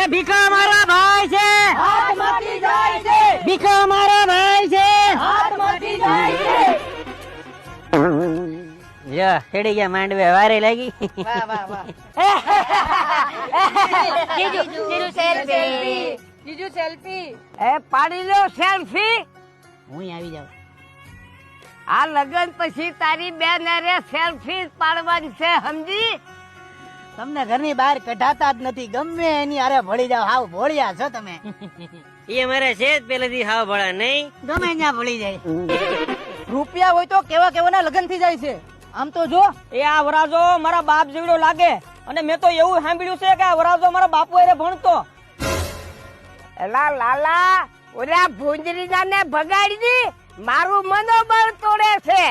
એ ભીખા મારા ભાઈ છે, હાથમાંથી જાય છે, ભીખા મારા ભાઈ છે. હાથમાંથી જાય છે. જો ચડી ગયા માંડવે, વારે લાગી. વાહ વાહ વાહ. જીજુ સેલ્ફી. જીજુ સેલ્ફી. એ પાડી લો સેલ્ફી. હું આવી જાઉં. આ લગન પછી તારી બેન અરે સેલ્ફી પાડવાની છે, સમજી? તમને ઘરની બહાર કઢાતા જ નથી, ગમે એની અરે ભળી જાવ. હાવ ભોળિયા છો તમે. એ અમારે છે જ પેલેથી હાવ ભળા નહીં. ગમે ત્યાં ભળી જાય. રૂપિયા હોય તો કેવા કેવાના લગન થઈ જાય છે. આમ તો જો એ આ વરાજો મારા બાપ જેવડો લાગે, અને મેં તો એવું સાંભળ્યું છે કે આ વરાજો મારા બાપુ એ ભણતો. એલા લાલા, ઓલા ભૂંજરીના ને ભગાડી દી, મારું મનોબળ તોડે છે.